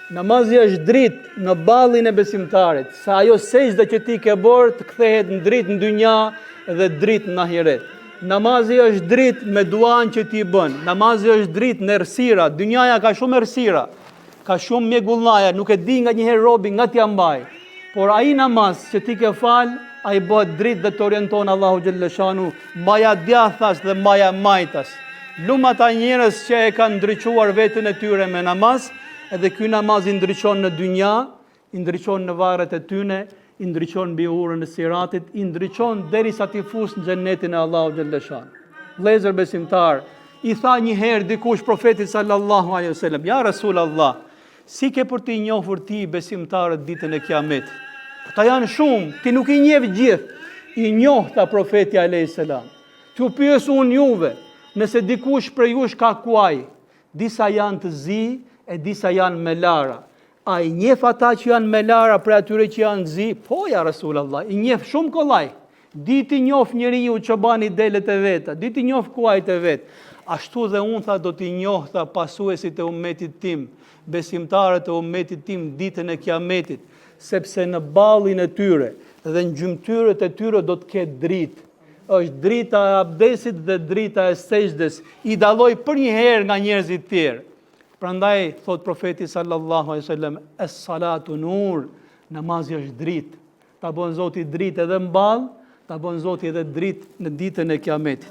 Namazi është dritë në ballin e besimtarit, sa ajo sejdë që ti ke bërë të kthehet në dritë në dynja dhe dritë në ahiret. Namazi është dritë me duan që ti bën. Namazi është dritë në errësira. Dynjaja ka shumë errësira, ka shumë mjegullaja, nuk e di nga njëherë robi nga t'ja mbaj. Por ai namaz që ti ke fal, ai bëhet dritë dhe të orienton Allahu xhalleshanu, maja djathas dhe maja majtas. Lum ata njerëz që e kanë ndriçuar veten e tyre me namaz, edhe ky namaz i ndriçon në dynja, i ndriçon në varret e tyne, i ndriçon mbi urën e siratit, i ndriçon derisa ti fus në xhenetin e Allahu xhalleshanu. Vëllezër besimtar, i tha një herë dikush profetit sallallahu alaihi wasallam, ja Rasulullah, si ke për t'i njohur ti besimtarët ditën e Kiametit? Ata janë shumë, ti nuk i njeh gjithë. I njoh ta profeti alayhis salam. T'u pyes unë juve, nëse dikush prej jush ka kuaj, disa janë të zi e disa janë me lara. A i njeh ata që janë me lara për atyre që janë zi? Po ja Rasulullah, i njeh shumë kollaj. Diti njoh njeriu çobani delet e veta, diti njoh kuajt e vet. Ashtu dhe unë tha do t'i njoh tha pasuesit e ummetit tim, besimtarët e ummetit tim ditën e Kiametit, sepse në ballin e tyre dhe në gjymtyrët e tyre do të ketë dritë. Është drita e abdesit dhe drita e sejdës, i dalloj për një herë nga njerëzit tjerë. Prandaj thot profeti sallallahu alaihi wasallam, es-salatu nur, namazi është dritë. Ta bën Zoti dritë edhe në ball, ta bën Zoti edhe dritë në ditën e Kiametit.